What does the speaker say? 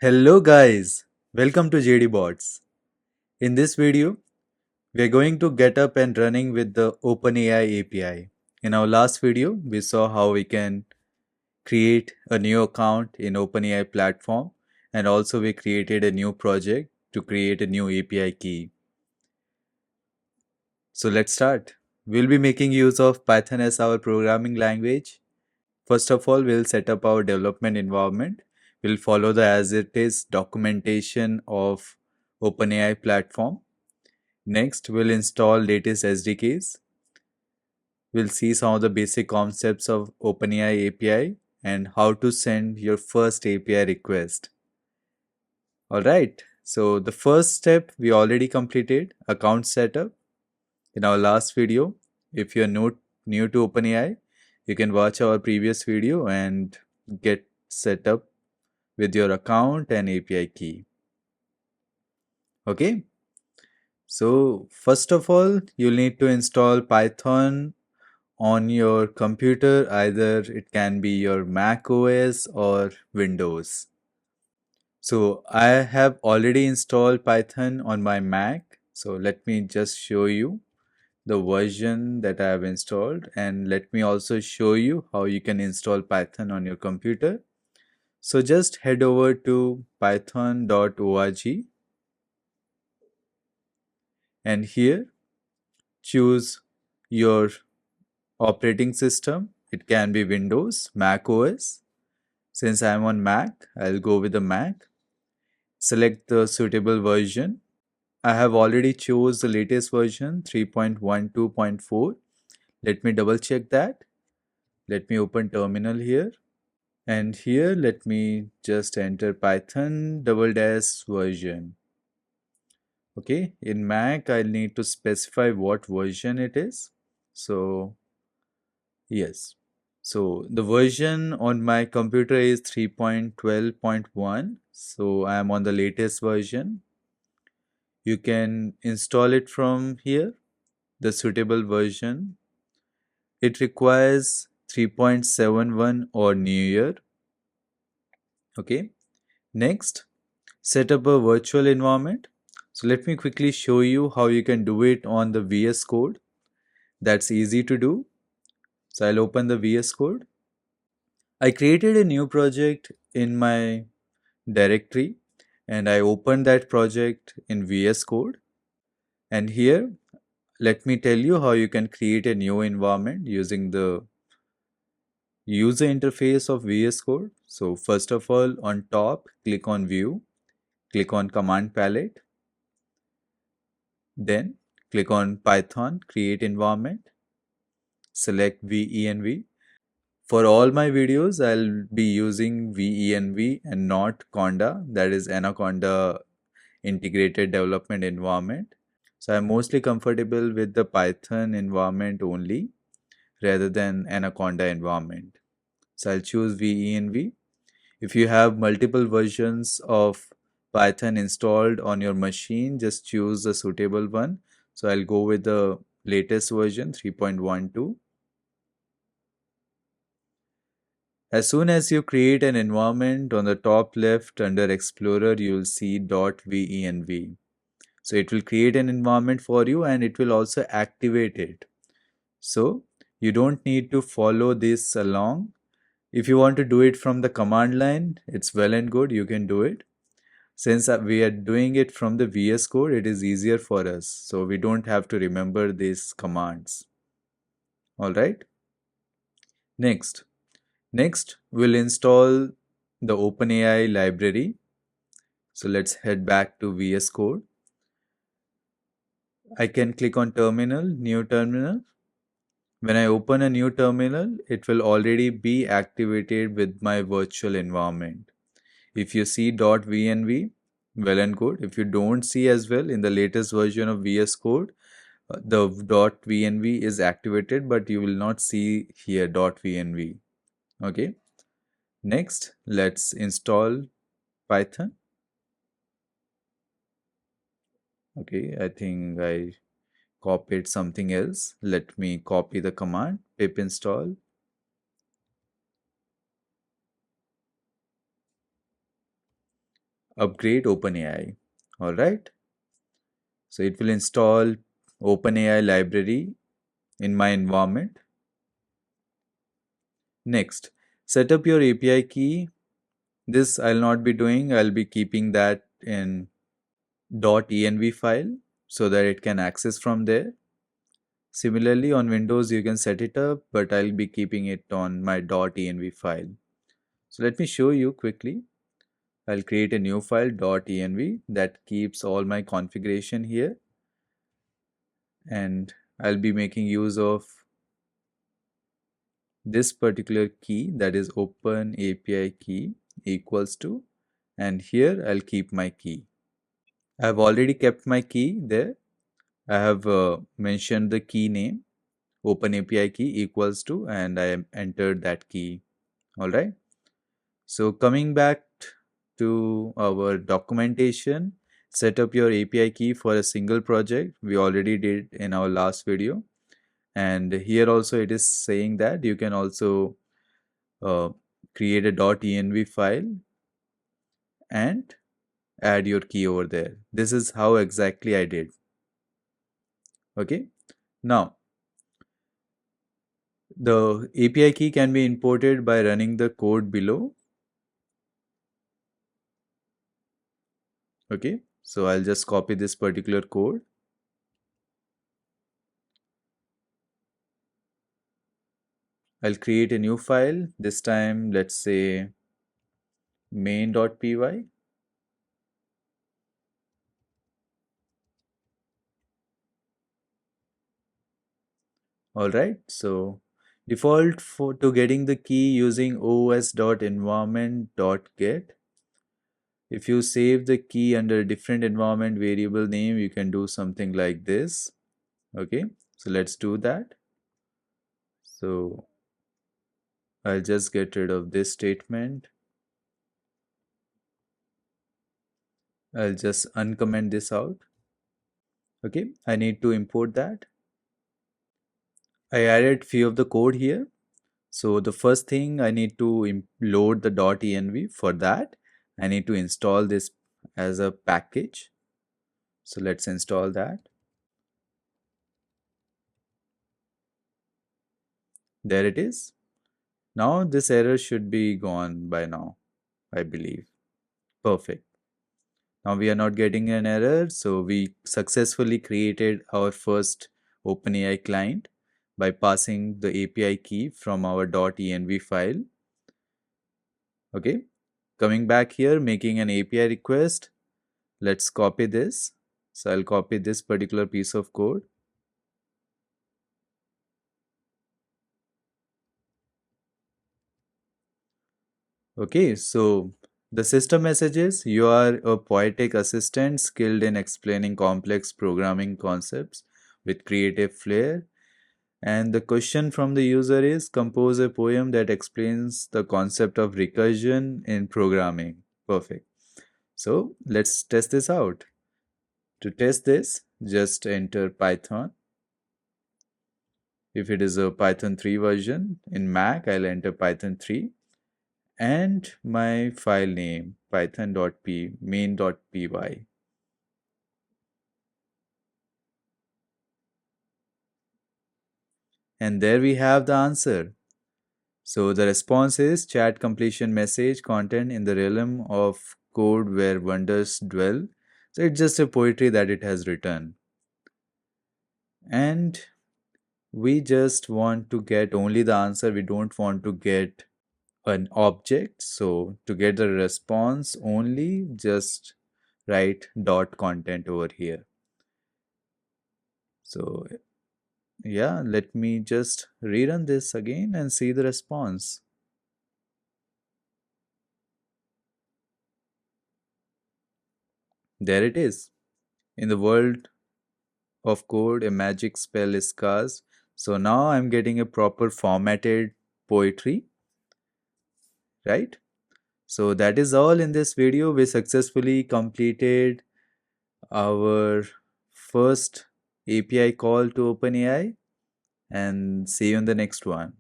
Hello guys, welcome to JD Bots. In this video, we are going to get up and running with the OpenAI API. In our last video, we saw how we can create a new account in OpenAI platform, and also we created a new project to create a new API key. So let's start. We'll be making use of Python as our programming language. First of all, we'll set up our development environment. We'll follow the as it is documentation of OpenAI platform. Next, we'll install latest SDKs. We'll see some of the basic concepts of OpenAI API and how to send your first API request. Alright, so the first step we already completed, account setup. In our last video, if you're new to OpenAI, you can watch our previous video and get set up with your account and API key. Okay, so first of all, you'll need to install Python on your computer. Either it can be your Mac OS or Windows. So I have already installed Python on my Mac. So let me just show you the version that I have installed, and let me also show you how you can install Python on your computer. So just head over to python.org and here choose your operating system. It can be Windows, Mac OS. Since I'm on Mac, I'll go with the Mac. Select the suitable version. I have already chose the latest version 3.12.4. Let me double check that. Let me open terminal here. And here let me just enter Python -- version. Okay, in Mac I'll need to specify what version it is. So yes. So the version on my computer is 3.12.1. So I am on the latest version. You can install it from here, the suitable version. It requires 3.71 or newer. Okay. Next, set up a virtual environment. So let me quickly show you how you can do it on the VS Code. That's easy to do. So I'll open the VS Code. I created a new project in my directory and I opened that project in VS Code. And here, let me tell you how you can create a new environment using the user interface of VS Code. So first of all, on top, click on View, click on Command Palette, then click on Python, Create Environment, select VENV. For all my videos, I'll be using VENV and not Conda, that is Anaconda Integrated Development Environment. So I'm mostly comfortable with the Python environment only rather than Anaconda environment. So I'll choose VENV. If you have multiple versions of Python installed on your machine, just choose the suitable one. So I'll go with the latest version 3.12. As soon as you create an environment, on the top left under Explorer, you'll see .venv. So it will create an environment for you and it will also activate it. So you don't need to follow this along. If you want to do it from the command line, it's well and good, you can do it. Since we are doing it from the VS Code, it is easier for us. So we don't have to remember these commands. All right. Next, we'll install the OpenAI library. So let's head back to VS Code. I can click on terminal, new terminal. When I open a new terminal, it will already be activated with my virtual environment. If you see .venv, well and good. If you don't see as well, in the latest version of VS Code, the .venv is activated, but you will not see here .venv. Okay. Next, let's install Python. Okay, I think I copied something else. Let me copy the command pip install. upgrade OpenAI. All right. So it will install OpenAI library in my environment. Next, set up your API key. This I'll not be doing. I'll be keeping that in .env file so that it can access from there. Similarly, on Windows, you can set it up, but I'll be keeping it on my .env file. So let me show you quickly. I'll create a new file .env that keeps all my configuration here, and I'll be making use of this particular key, that is Open API key equals to, and here I'll keep my key. I've already kept my key there. I have mentioned the key name Open API key equals to, and I have entered that key. All right. So coming back to our documentation, set up your API key for a single project. We already did in our last video. And here also it is saying that you can also uh, create a .env file and add your key over there. This is how exactly I did. Okay. Now, the API key can be imported by running the code below. Okay. So I'll just copy this particular code. I'll create a new file. This time, let's say main.py. All right. So default to getting the key using os.environment.get. If you save the key under a different environment variable name, you can do something like this. Okay. So let's do that. So I'll just get rid of this statement. I'll just uncomment this out. Okay. I need to import that. I added few of the code here. So the first thing I need to load the .env. For that, I need to install this as a package. So let's install that. There it is. Now this error should be gone by now, I believe. Perfect. Now we are not getting an error. So we successfully created our first OpenAI client by passing the API key from our .env file. Okay. Coming back here, making an API request. Let's copy this. So I'll copy this particular piece of code. Okay, so the system messages, you are a poetic assistant skilled in explaining complex programming concepts with creative flair. And the question from the user is compose a poem that explains the concept of recursion in programming. Perfect. So let's test this out. To test this, just enter Python. If it is a Python 3 version, in Mac, I'll enter Python 3 and my file name python.p main.py. And there we have the answer. So the response is chat completion message content in the realm of code where wonders dwell. So it's just a poetry that it has written. And we just want to get only the answer. We don't want to get an object. So to get the response only, just write dot content over here. So yeah, let me just rerun this again and see the response. There it is. In the world of code, a magic spell is cast. So now I'm getting a proper formatted poetry, right? So that is all in this video. We successfully completed our first API call to OpenAI, and see you in the next one.